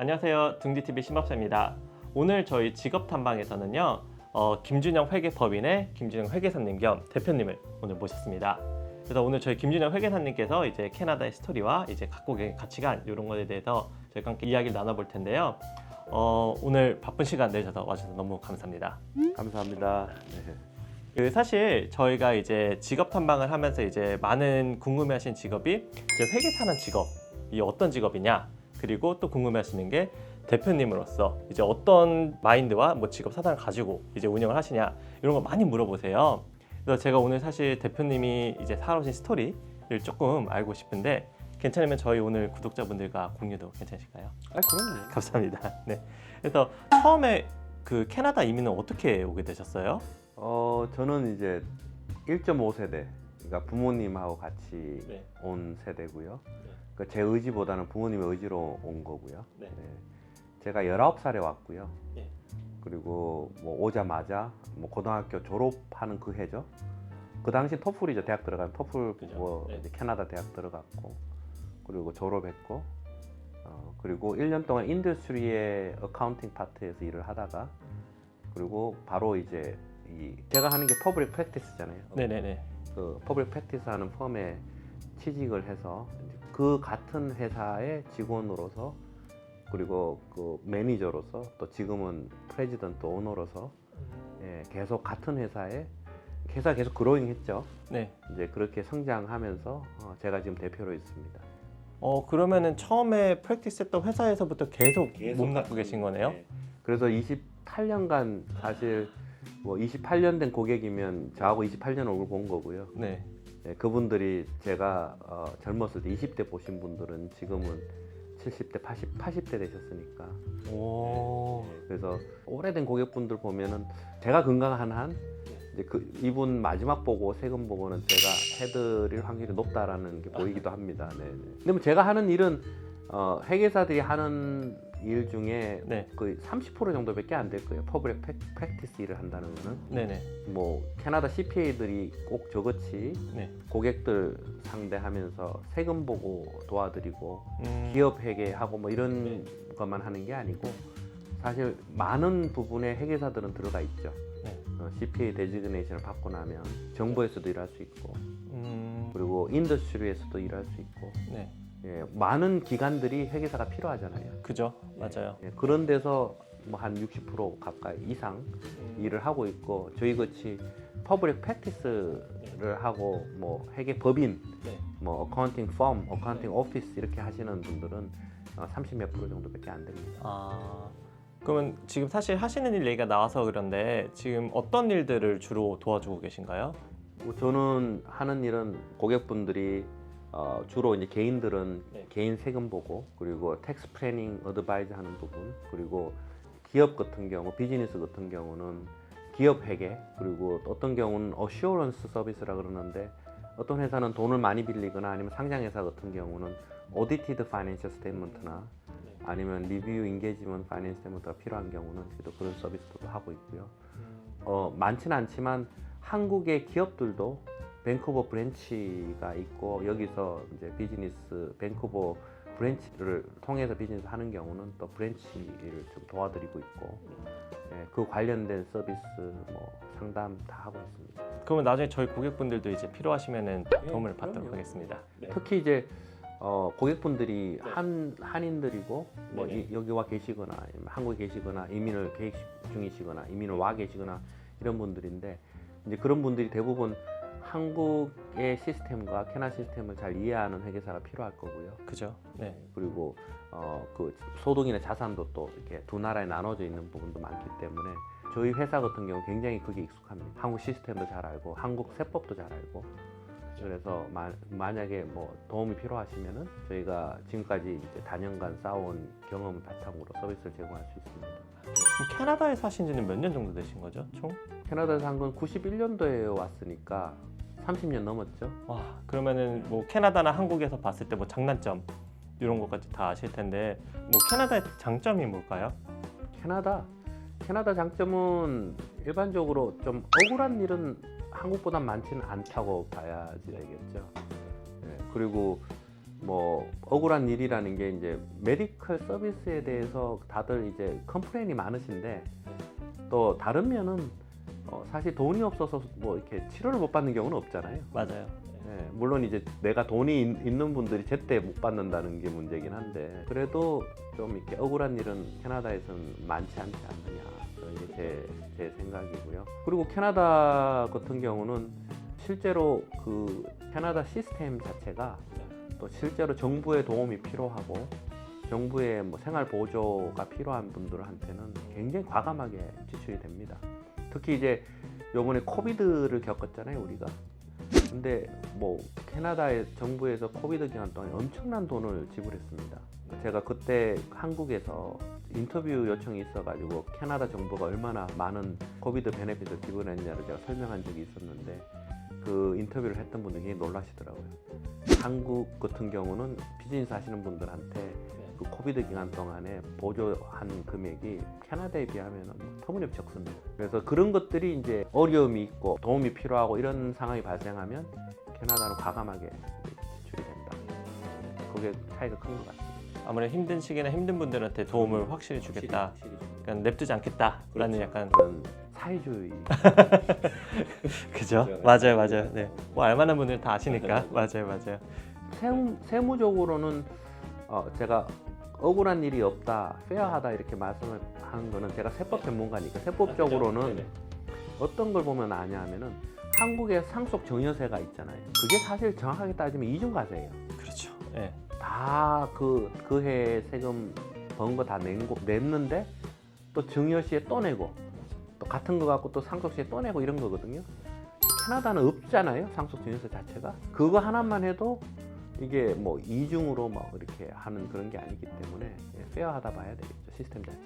안녕하세요. 둥디TV 신법사입니다. 오늘 저희 직업탐방에서는요, 김준영 회계법인의 김준영 회계사님 겸 대표님을 오늘 모셨습니다. 그래서 오늘 저희 김준영 회계사님께서 이제 캐나다의 스토리와 이제 각국의 가치관 이런 것에 대해서 저희가 함께 이야기를 나눠볼 텐데요. 오늘 바쁜 시간 내주셔서 와주셔서 너무 감사합니다. 감사합니다. 네. 사실 저희가 이제 직업 탐방을 하면서 이제 많은 궁금해하신 직업이 이제 회계사라는 직업이 어떤 직업이냐, 그리고 또 궁금해하시는 게 대표님으로서 이제 어떤 마인드와 뭐 직업 사단을 가지고 이제 운영을 하시냐 이런 거 많이 물어보세요. 그래서 제가 오늘 사실 대표님이 이제 살아오신 스토리를 조금 알고 싶은데 괜찮으면 저희 오늘 구독자분들과 공유도 괜찮으실까요? 그럼요. 감사합니다. 네. 그래서 처음에 그 캐나다 이민은 어떻게 오게 되셨어요? 저는 이제 1.5세대, 그러니까 부모님하고 같이 네. 온 세대고요. 네. 그러니까 제 의지보다는 부모님의 의지로 온 거고요. 네. 네. 제가 19살에 왔고요. 네. 그리고 뭐 오자마자 뭐 고등학교 졸업하는 그 해죠. 그 당시 토플이죠. 대학 들어가면 토플 그죠. 보고 네. 이제 캐나다 대학 들어갔고, 그리고 졸업했고, 그리고 1년 동안 인더스트리의 어카운팅 파트에서 일을 하다가, 그리고 바로 이제 제가 하는 게 퍼블릭 프랙티스잖아요. 네네네. 그 퍼블릭 프랙티스 하는 펌에 취직을 해서 그 같은 회사의 직원으로서, 그리고 그 매니저로서, 또 지금은 프레지던트 오너로서 계속 같은 회사에 회사 계속 그로잉했죠. 네. 이제 그렇게 성장하면서 제가 지금 대표로 있습니다. 그러면은 처음에 프랙티스 했던 회사에서부터 계속 몸 갖고 계신 거네요? 네. 그래서 28년간 사실 뭐 28년 된 고객이면 저하고 28년 얼굴 본 거고요. 네. 네, 그분들이 제가 젊었을 때 20대 보신 분들은 지금은 70대, 80대 되셨으니까. 오. 그래서 오래된 고객분들 보면은 제가 건강한 한 이제 이분 마지막 보고 세금 보고는 제가 해드릴 확률이 높다라는 게 보이기도 합니다. 네. 근데 뭐 제가 하는 일은 회계사들이 하는 일 중에 네. 거의 30% 정도밖에 안 될 거예요. 퍼블릭 프랙티스 일을 한다는 거는. 네네. 뭐 캐나다 CPA들이 꼭 저같이 네. 고객들 상대하면서 세금 보고 도와드리고 기업 회계하고 뭐 이런 것만 하는 게 아니고, 사실 많은 부분의 회계사들은 들어가 있죠. 네. CPA 데지그네이션을 받고 나면 정부에서도 일할 수 있고, 음. 그리고 인더스트리에서도 일할 수 있고, 네. 많은 기관들이 회계사가 필요하잖아요. 그죠. 맞아요. 그런 데서 뭐 한 60% 가까이 이상 일을 하고 있고, 저희 같이 퍼블릭 프랙티스를 하고 뭐 회계 법인, 네. 뭐 어카운팅 펌, 어카운팅 오피스 이렇게 하시는 분들은 30몇 % 정도밖에 안 됩니다. 그러면 지금 사실 하시는 일 얘기가 나와서 그런데 지금 어떤 일들을 주로 도와주고 계신가요? 저는 하는 일은 고객분들이 주로 이제 개인들은 네. 개인 세금 보고, 그리고 텍스 플래닝 어드바이즈 하는 부분, 그리고 기업 같은 경우, 비즈니스 같은 경우는 기업 회계, 그리고 어떤 경우는 어슈어런스 서비스라 그러는데, 어떤 회사는 돈을 많이 빌리거나 아니면 상장회사 같은 경우는 오디티드 파이낸셜 스테이트먼트나 아니면 리뷰 인게이지먼트 파이낸셜 스테이트먼트가 필요한 경우는 또 그런 서비스도 하고 있고요. 많지는 않지만 한국의 기업들도 밴쿠버 브랜치가 있고, 여기서 이제 비즈니스 밴쿠버 브랜치를 통해서 비즈니스 하는 경우는 또 브랜치를 좀 도와드리고 있고, 그 관련된 서비스 뭐 상담 다 하고 있습니다. 그러면 나중에 저희 고객분들도 이제 필요하시면은 도움을 받도록 그럼요. 하겠습니다. 네. 특히 이제 고객분들이 한인들이고, 뭐 네네. 여기 와 계시거나 아니면 한국에 계시거나 이민을 계획 중이시거나 이민을 와 계시거나 이런 분들인데, 이제 그런 분들이 대부분 한국의 시스템과 캐나다 시스템을 잘 이해하는 회계사가 필요할 거고요. 그죠. 네. 그리고 그 소득이나 자산도 또 이렇게 두 나라에 나눠져 있는 부분도 많기 때문에 저희 회사 같은 경우 굉장히 그게 익숙합니다. 한국 시스템도 잘 알고, 한국 세법도 잘 알고. 그래서 만약에 뭐 도움이 필요하시면은 저희가 지금까지 이제 다년간 쌓아온 경험을 바탕으로 서비스를 제공할 수 있습니다. 그럼 캐나다에 사신 지는 몇 년 정도 되신 거죠? 총? 캐나다에서 한 건 91년도에 왔으니까 30년 넘었죠. 와, 그러면은 뭐 캐나다나 한국에서 봤을 때 뭐 장단점 이런 것까지 다 아실 텐데 뭐 캐나다의 장점이 뭘까요? 캐나다 장점은 일반적으로 좀 억울한 일은 한국보다 많지는 않다고 봐야지 되겠죠. 그리고 뭐 억울한 일이라는 게 이제 메디컬 서비스에 대해서 다들 이제 컴플레인이 많으신데 또 다른 면은 사실 돈이 없어서 뭐 이렇게 치료를 못 받는 경우는 없잖아요. 맞아요. 예, 물론 이제 내가 돈이 있는 분들이 제때 못 받는다는 게 문제긴 한데 그래도 좀 이렇게 억울한 일은 캐나다에서는 많지 않지 않느냐 그런 게 제 생각이고요. 그리고 캐나다 같은 경우는 실제로 그 캐나다 시스템 자체가 또 실제로 정부의 도움이 필요하고 정부의 뭐 생활 보조가 필요한 분들한테는 굉장히 과감하게 지출이 됩니다. 특히 이제 요번에 코비드를 겪었잖아요, 우리가. 근데 뭐 캐나다의 정부에서 코비드 기간 동안 엄청난 돈을 지불했습니다. 제가 그때 한국에서 인터뷰 요청이 있어가지고 캐나다 정부가 얼마나 많은 코비드 베네핏을 지불했냐를 제가 설명한 적이 있었는데 그 인터뷰를 했던 분들이 굉장히 놀라시더라고요. 한국 같은 경우는 비즈니스 하시는 분들한테 그 코비드 기간 동안에 보조한 금액이 캐나다에 비하면 터무니없이 적습니다. 그래서 그런 것들이 이제 어려움이 있고 도움이 필요하고 이런 상황이 발생하면 캐나다는 과감하게 지출이 된다. 그게 차이가 큰 것 같습니다. 아무래도 힘든 시기나 힘든 분들한테 도움을 확실히 주겠다. 그러니까 냅두지 않겠다라는 약간 그런 사회주의. 그죠? 그렇죠. 맞아요. 네. 뭐 알만한 분들은 다 아시니까. 맞아요. 세무적으로는 제가 억울한 일이 없다, 페어하다 이렇게 말씀을 하는 거는 제가 세법 전문가니까 세법적으로는 어떤 걸 보면 아냐 하면은 한국에 상속 증여세가 있잖아요. 그게 사실 정확하게 따지면 이중과세예요. 그렇죠. 네. 다 그 해 세금 번 거 다 냈는데 또 증여시에 또 내고 또 같은 거 갖고 또 상속시에 또 내고 이런 거거든요. 캐나다는 없잖아요, 상속 증여세 자체가. 그거 하나만 해도 이게 뭐 이중으로 막 이렇게 하는 그런 게 아니기 때문에 페어하다 봐야 되겠죠, 시스템 자체도.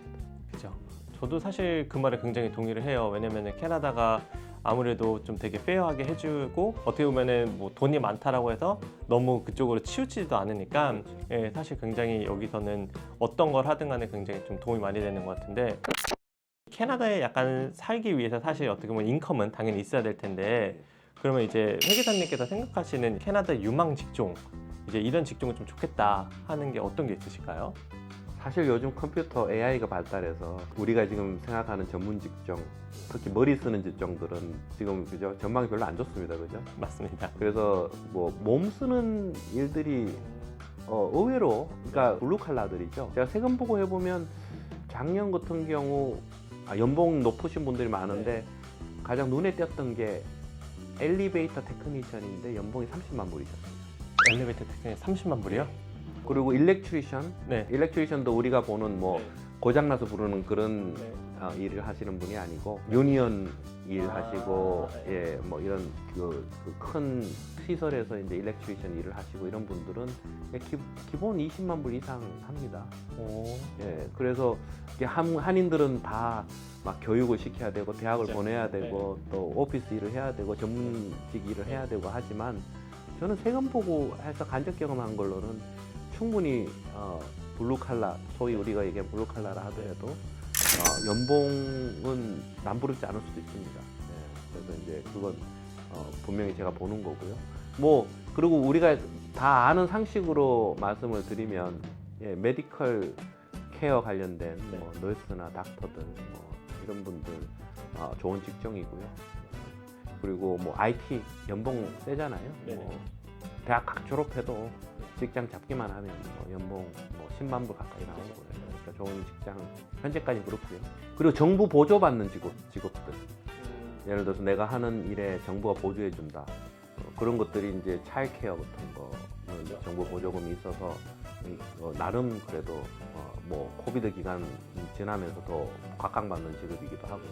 그죠. 저도 사실 그 말에 굉장히 동의를 해요. 왜냐면은 캐나다가 아무래도 좀 되게 페어하게 해주고 어떻게 보면은 뭐 돈이 많다라고 해서 너무 그쪽으로 치우치지도 않으니까 예, 사실 굉장히 여기서는 어떤 걸 하든 간에 굉장히 좀 도움이 많이 되는 것 같은데 캐나다에 약간 살기 위해서 사실 어떻게 보면 인컴은 당연히 있어야 될 텐데 그러면 이제 회계사님께서 생각하시는 캐나다 유망 직종 이제 이런 직종은 좀 좋겠다 하는 게 어떤 게 있으실까요? 사실 요즘 컴퓨터 AI가 발달해서 우리가 지금 생각하는 전문 직종, 특히 머리 쓰는 직종들은 지금 그죠 전망이 별로 안 좋습니다, 그죠? 맞습니다. 그래서 뭐 몸 쓰는 일들이 의외로 그러니까 블루 칼라들이죠. 제가 세금 보고 해보면 작년 같은 경우 연봉 높으신 분들이 많은데 가장 눈에 띄었던 게 엘리베이터 테크니션인데 연봉이 30만 불이셨어요. 엘리베이터 테크닉 30만 불이요? 그리고 일렉트리션, 네. 일렉트리션도 우리가 보는 뭐 고장나서 부르는 그런 일을 하시는 분이 아니고 유니언 일 하시고 예 뭐 이런 그 큰 시설에서 이제 일렉트리션 일을 하시고 이런 분들은 기본 20만 불 이상 합니다. 오. 예 그래서 이게 한인들은 다 막 교육을 시켜야 되고 대학을 보내야 되고 또 오피스 일을 해야 되고 전문직 일을 해야 되고 하지만 저는 세금 보고 해서 간접 경험한 걸로는 충분히 블루 칼라, 소위 우리가 얘기하는 블루 칼라라 하더라도 연봉은 남부럽지 않을 수도 있습니다. 네, 그래서 이제 그건 분명히 제가 보는 거고요. 뭐 그리고 우리가 다 아는 상식으로 말씀을 드리면 메디컬 케어 관련된 뭐 너스나 닥터들 뭐 이런 분들 좋은 직종이고요. 그리고 뭐 IT 연봉 세잖아요. 뭐 대학 각 졸업해도 직장 잡기만 하면 뭐 연봉 뭐 10만 불 가까이 나오고 그러니까 좋은 직장 현재까지 그렇고요. 그리고 정부 보조받는 직업들 예를 들어서 내가 하는 일에 정부가 보조해 준다 그런 것들이 이제 차일드케어 같은 거 정부 보조금이 있어서 나름 그래도 뭐 코비드 기간 지나면서 더 각광받는 직업이기도 하고요.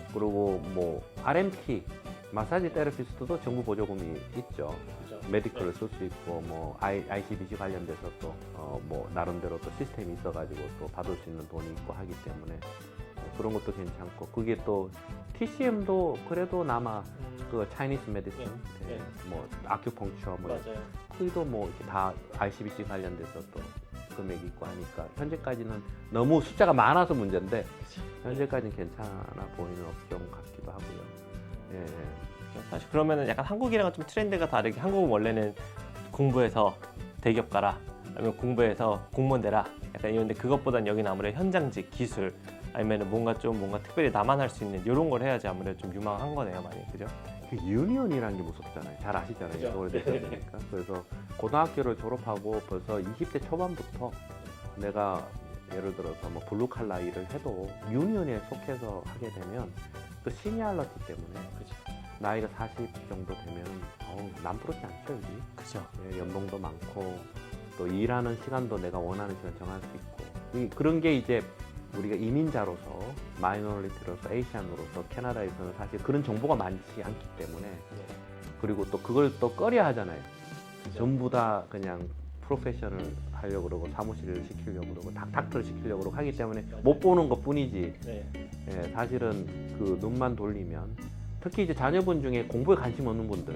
그리고 뭐 RMT 마사지 테라피스트도 정부 보조금이 있죠. 메디컬을 쓸 수 있고 뭐 ICBC 관련돼서 또 뭐 나름대로 또 시스템이 있어가지고 또 받을 수 있는 돈이 있고 하기 때문에 그런 것도 괜찮고 그게 또 TCM도 그래도 남아 그 차이니스 메디슨 뭐 아큐펑처 뭐 거기도 뭐 이렇게 다 ICBC 관련돼서 또 금액이 있고 하니까 현재까지는 너무 숫자가 많아서 문제인데 현재까지는 괜찮아 보이는 업종 같기도 하고요. 예. 사실 그러면은 약간 한국이랑은 좀 트렌드가 다르게 한국은 원래는 공부해서 대기업 가라, 아니면 공부해서 공무원 되라, 약간 이런데 그것보단 여기는 아무래도 현장직 기술 아니면 뭔가 특별히 나만 할 수 있는 이런 걸 해야지 아무래도 좀 유망한 거네요, 많이. 그죠? 그 유니언이라는 게 무섭잖아요. 잘 아시잖아요. 그죠. 오래되다 보니까. 그래서 고등학교를 졸업하고 벌써 20대 초반부터 내가 예를 들어서 뭐 블루칼라 일을 해도 유니언에 속해서 하게 되면 또 시니얼러티 때문에 그죠. 나이가 40 정도 되면 남부럽지 않죠, 여기. 그죠. 예, 연봉도 많고 또 일하는 시간도 내가 원하는 시간 정할 수 있고 그런 게 이제 우리가 이민자로서 마이너리티로서 에이시안으로서 캐나다에서는 사실 그런 정보가 많지 않기 때문에 그리고 또 그걸 또 꺼려 하잖아요. 그죠. 전부 다 그냥 프로페셔널 하려고 그러고 사무실을 시키려고 그러고 닥터를 시키려고 그러고 하기 때문에 못 보는 것 뿐이지 네. 예, 사실은 그 눈만 돌리면 특히 이제 자녀분 중에 공부에 관심 없는 분들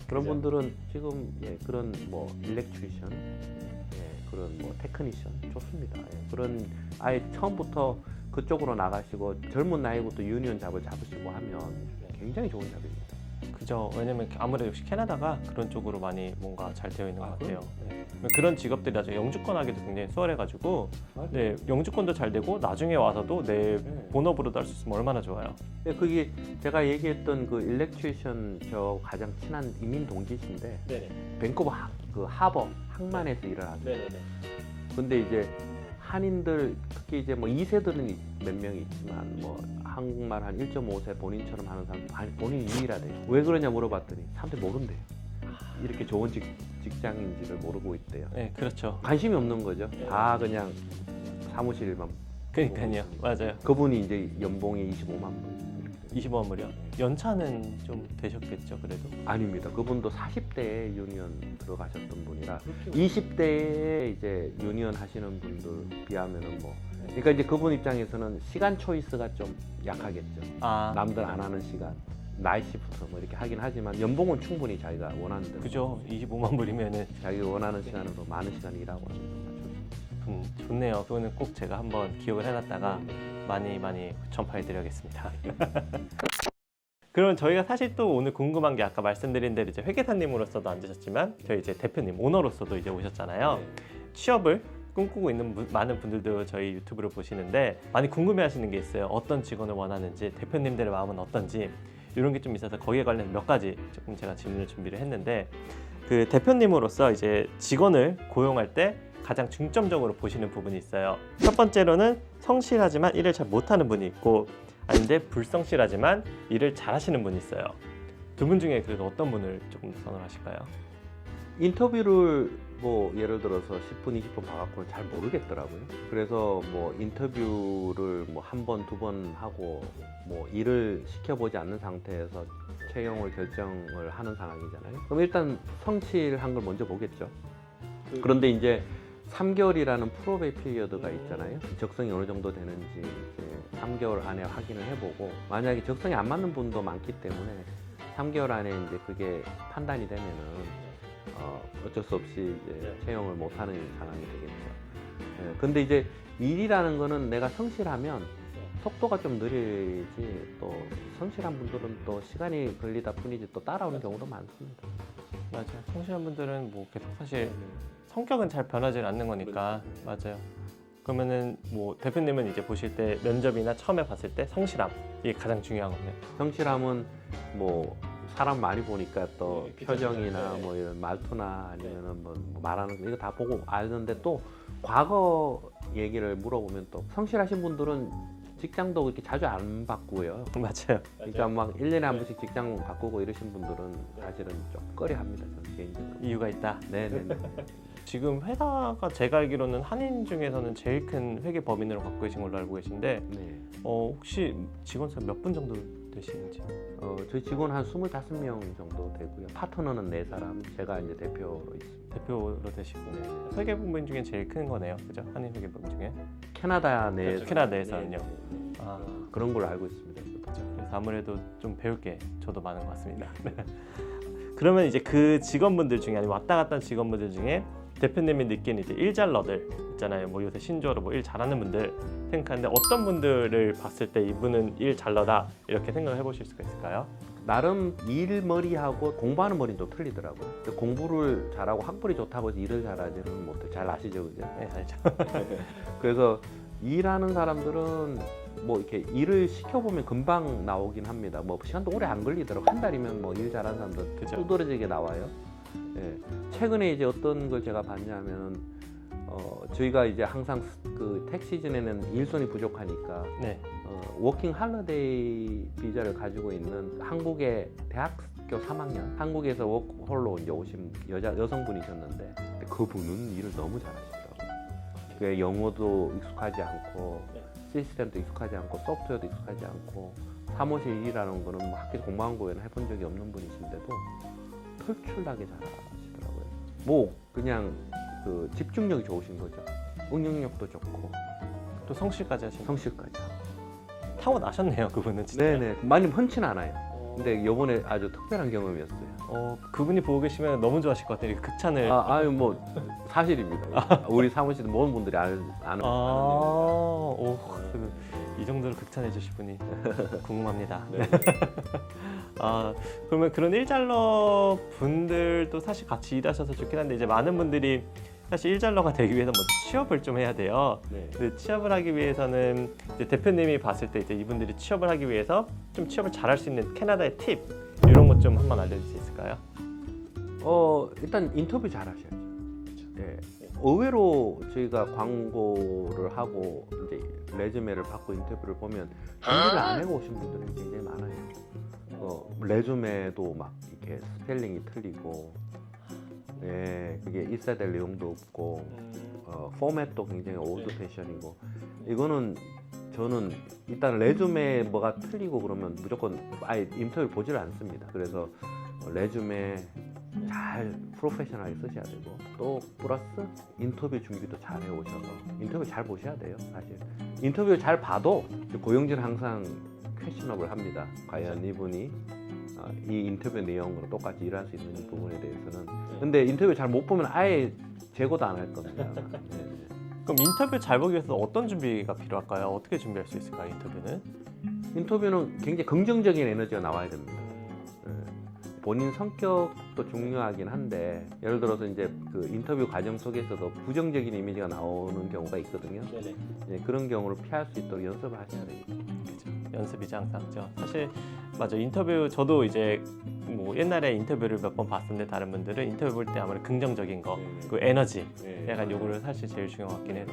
그런 그죠. 분들은 지금 그런 뭐 일렉트리션 그런 뭐 테크니션 좋습니다. 그런 아예 처음부터 그쪽으로 나가시고 젊은 나이부터 유니언 잡을 잡으시고 하면 굉장히 좋은 잡입니다. 그죠. 왜냐면 아무래도 역시 캐나다가 그런 쪽으로 많이 뭔가 잘 되어 있는 것 같아요. 그럼요. 네. 그런 직업들이 나중에 영주권 하기도 굉장히 수월해가지고 네, 영주권도 잘 되고 나중에 와서도 내 본업으로도 할 수 있으면 얼마나 좋아요. 그게 제가 얘기했던 그 일렉트리션 저 가장 친한 이민 동기신데 네네. 밴쿠버 그 하버 항만에서 일을 하세요. 네네네. 근데 이제 한인들 특히 이제 뭐 2세들은 몇 명이 있지만 뭐 한국말 한 1.5세 본인처럼 하는 사람 아니 본인이 유일하대요. 왜 그러냐 물어봤더니 사람들이 모른대요. 이렇게 좋은 직장인지를 모르고 있대요. 네, 그렇죠. 관심이 없는 거죠. 다 그냥 사무실만. 그러니까요. 맞아요. 그분이 이제 연봉이 25만 불. 25만 불이요. 연차는 좀 되셨겠죠, 그래도? 아닙니다. 그분도 40대에 유니언 들어가셨던 분이라 20대에 이제 유니언 하시는 분들 비하면은 뭐 그러니까 이제 그분 입장에서는 시간 초이스가 좀 약하겠죠. 아, 남들 안 하는 시간, 나이 시프트 뭐 이렇게 하긴 하지만 연봉은 충분히 자기가 원하는 대로 그죠. 25만 불이면은 자기가 원하는 시간으로 많은 시간 일하고 하면 좋네요. 그거는 꼭 제가 한번 기억을 해놨다가 많이 전파해드려야겠습니다. 그럼 저희가 사실 또 오늘 궁금한 게 아까 말씀드린 대로 이제 회계사님으로서도 앉으셨지만 저희 이제 대표님 오너로서도 이제 오셨잖아요. 취업을 꿈꾸고 있는 많은 분들도 저희 유튜브를 보시는데 많이 궁금해하시는 게 있어요. 어떤 직원을 원하는지, 대표님들의 마음은 어떤지 이런 게 좀 있어서 거기에 관련 몇 가지 조금 제가 질문을 준비를 했는데 그 대표님으로서 이제 직원을 고용할 때 가장 중점적으로 보시는 부분이 있어요. 첫 번째로는 성실하지만 일을 잘 못하는 분이 있고 아닌데 불성실하지만 일을 잘하시는 분이 있어요. 두 분 중에 그래도 어떤 분을 조금 더 선호하실까요? 인터뷰를 뭐 예를 들어서 10분, 20분 봐갖고는 잘 모르겠더라고요. 그래서 뭐 인터뷰를 뭐 한 번, 두 번 하고 뭐 일을 시켜보지 않는 상태에서 채용을 결정을 하는 상황이잖아요. 그럼 일단 성실한 걸 먼저 보겠죠. 그런데 이제 3개월이라는 프로베이 피리어드가 있잖아요. 적성이 어느 정도 되는지 이제 3개월 안에 확인을 해보고 만약에 적성이 안 맞는 분도 많기 때문에 3개월 안에 이제 그게 판단이 되면은 어쩔 수 없이 이제 채용을 못하는 상황이 되겠죠. 근데 이제 일이라는 거는 내가 성실하면 속도가 좀 느리지 또 성실한 분들은 또 시간이 걸리다 뿐이지 또 따라오는 경우도 많습니다. 맞아요. 성실한 분들은 뭐 계속 사실 성격은 잘 변하지 않는 거니까 맞아요. 그러면은 뭐 대표님은 이제 보실 때 면접이나 처음에 봤을 때 성실함 이게 가장 중요한 거네요. 성실함은 뭐 사람 많이 보니까 또 네, 표정이나 네. 뭐 이런 말투나 아니면은 뭐 말하는 거 이거 다 보고 알는데 또 과거 얘기를 물어보면 또 성실하신 분들은 직장도 그렇게 자주 안 바꾸고요. 맞아요. 그러니까 막 1년에 한 번씩 직장 바꾸고 이러신 분들은 사실은 좀 꺼려합니다. 저는 개인적으로. 이유가 있다. 네네네. 지금 회사가 제가 알기로는 한인 중에서는 제일 큰 회계 법인으로 갖고 계신 걸로 알고 계신데 네. 혹시 직원 수 몇 분 정도 되시는지? 저희 직원 한 25명 정도 되고요. 파트너는 4사람, 제가 이제 대표로 있습니다. 대표로 되시고 회계 법인 중에 제일 큰 거네요, 그죠? 한인 회계 법인 중에 캐나다 내 캐나다 내에서는요. 아, 그런 걸로 알고 있습니다. 그렇죠. 그래서 아무래도 좀 배울 게 저도 많은 것 같습니다. 그러면 이제 그 직원분들 중에 아니면 왔다 갔다 하는 직원분들 중에 대표님이 느끼는 이제 일잘러들 있잖아요. 뭐 요새 신조어로 뭐 일 잘하는 분들 생각하는데 어떤 분들을 봤을 때 이분은 일 잘러다 이렇게 생각을 해보실 수가 있을까요? 나름 일머리하고 공부하는 머리는 좀 틀리더라고요. 근데 공부를 잘하고 학벌이 좋다고 해서 일을 잘하지는 못해. 잘 아시죠, 그죠? 네, 알죠. 그래서 일하는 사람들은 뭐 이렇게 일을 시켜보면 금방 나오긴 합니다. 뭐 시간도 오래 안 걸리더라고. 한 달이면 뭐 일 잘하는 사람들 그죠. 두드러지게 나와요. 예. 최근에 이제 어떤 걸 제가 봤냐면 저희가 이제 항상 그 택 시즌에는 일손이 부족하니까 네. 워킹 할러데이 비자를 가지고 있는 한국의 대학교 3학년 한국에서 워크홀로 이제 오신 여성분이셨는데 그분은 일을 너무 잘하시더라고요. 그 영어도 익숙하지 않고 시스템도 익숙하지 않고 소프트웨어도 익숙하지 않고 사무실 일이라는 거는 뭐 학교 공부한 거에는 해본 적이 없는 분이신데도 털출나게 잘하시더라고요. 뭐 그냥 그 집중력이 좋으신 거죠. 응용력도 좋고 또 성실까지 하신 성실까지. 타고 나셨네요, 그분은 진짜. 네네. 많이 흔치는 않아요. 근데 요번에 아주 특별한 경험이었어요. 그분이 보고 계시면 너무 좋아하실 것 같아요. 극찬을. 아유 뭐 사실입니다. 우리 사무실 모든 분들이 아는 오, 이 정도로 극찬해 주실 분이 궁금합니다. 네. 그러면 그런 일잘러 분들도 사실 같이 일하셔서 좋긴 한데 이제 많은 분들이 사실 일잘러가 되기 위해서 먼저 취업을 좀 해야 돼요. 네. 근데 취업을 하기 위해서는 이제 대표님이 봤을 때 이제 이분들이 취업을 하기 위해서 좀 취업을 잘할 수 있는 캐나다의 팁 이런 것 좀 한번 알려줄 수 있을까요? 일단 인터뷰 잘 하셔야죠. 네. 의외로 저희가 광고를 하고 이제 레즈메를 받고 인터뷰를 보면 준비를 안 해고 오신 분들이 굉장히 많아요. 레즈메도 막 이렇게 스펠링이 틀리고, 네, 그게 있어야 될 내용도 없고, 포맷도 굉장히 올드 패션이고, 이거는 저는 일단 레즈메 뭐가 틀리고 그러면 무조건 아예 인터뷰를 보지를 않습니다. 그래서 레즈메 잘 프로페셔널하게 쓰셔야 되고 또 플러스 인터뷰 준비도 잘 해오셔서 인터뷰 잘 보셔야 돼요. 사실 인터뷰 잘 봐도 고용진은 항상 퀘셔너블 합니다. 과연 이분이 이 인터뷰 내용으로 똑같이 일할 수 있는 부분에 대해서는. 근데 인터뷰 잘 못 보면 아예 제거도 안 할 겁니다. 네. 그럼 인터뷰 잘 보기 위해서 어떤 준비가 필요할까요? 어떻게 준비할 수 있을까요? 인터뷰는? 인터뷰는 굉장히 긍정적인 에너지가 나와야 됩니다. 본인 성격도 중요하긴 한데 예를 들어서 이제 그 인터뷰 과정 속에서도 부정적인 이미지가 나오는 경우가 있거든요. 네네. 네, 그런 경우를 피할 수 있도록 연습을 하셔야 되겠죠. 그렇죠. 연습이지 항상죠. 사실 맞아. 인터뷰 저도 이제 뭐 옛날에 인터뷰를 몇 번 봤었는데 다른 분들은 인터뷰 볼 때 아무래도 긍정적인 거, 그 에너지, 약간 요거를 사실 제일 중요한 것 같긴 해서.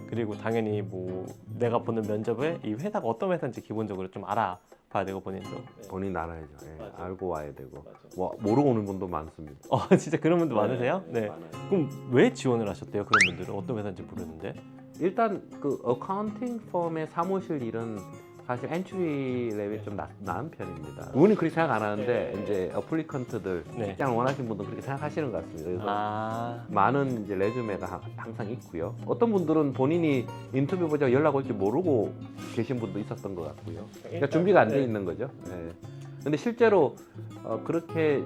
그리고 당연히 뭐 내가 보는 면접에 이 회사가 어떤 회사인지 기본적으로 좀 알아봐야 되고 본인도. 본인 알아야죠. 예, 알고 와야 되고. 뭐, 모르고 오는 분도 많습니다. 진짜 그런 분도 많으세요? 네. 많아요. 그럼 왜 지원을 하셨대요? 그런 분들은 어떤 회사인지 모르는데. 일단 그 어카운팅 펌의 사무실 일은 사실 엔트리 레벨이 좀 나은 편입니다. 우리는 그렇게 생각 안 하는데 이제 어플리컨트들 네. 직장을 원하시는 분들은 그렇게 생각하시는 것 같습니다. 그래서 많은 이제 레주메가 항상 있고요. 어떤 분들은 본인이 인터뷰 보자 연락 올지 모르고 계신 분도 있었던 것 같고요. 그러니까 준비가 안 돼 있는 거죠. 네. 근데 실제로 그렇게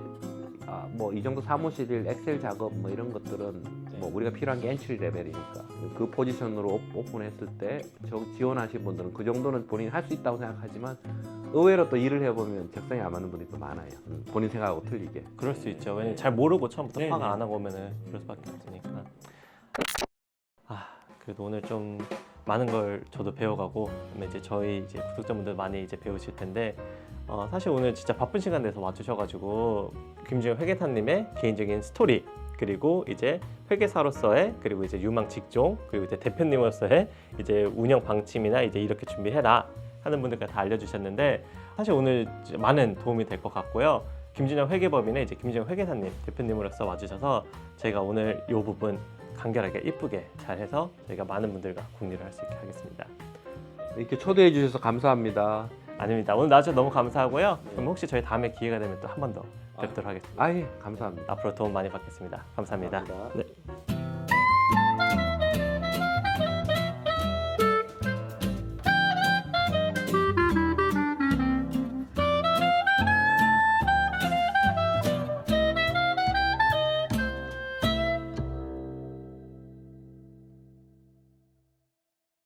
뭐 이 정도 사무실 일, 엑셀 작업 뭐 이런 것들은 뭐 우리가 필요한 게 엔트리 레벨이니까 그 포지션으로 오픈했을 때 지원하신 분들은 그 정도는 본인이 할 수 있다고 생각하지만 의외로 또 일을 해보면 적성에 안 맞는 분이 또 많아요. 본인 생각하고 틀리게. 그럴 수 있죠. 왜냐면 잘 모르고 처음부터 파악 안 하고 오면은 그럴 수밖에 없으니까. 그래도 오늘 좀 많은 걸 저도 배워가고 그다음에 이제 저희 이제 구독자분들 많이 이제 배우실 텐데 사실 오늘 진짜 바쁜 시간 내서 와주셔가지고 김준영 회계사님의 개인적인 스토리 그리고 이제 회계사로서의 그리고 이제 유망 직종 그리고 이제 대표님으로서의 이제 운영 방침이나 이제 이렇게 준비해라 하는 분들까지 다 알려주셨는데 사실 오늘 많은 도움이 될 것 같고요. 김준영 회계법인의 이제 김준영 회계사님 대표님으로서 와주셔서 저희가 오늘 이 부분 간결하게 이쁘게 잘해서 저희가 많은 분들과 공유를 할 수 있게 하겠습니다. 이렇게 초대해 주셔서 감사합니다. 아닙니다. 오늘 나와주셔서 너무 감사하고요. 그럼 혹시 저희 다음에 기회가 되면 또 한 번 더 뵙도록 하겠습니다. 예, 감사합니다. 앞으로 도움 많이 받겠습니다. 감사합니다. 감사합니다. 네.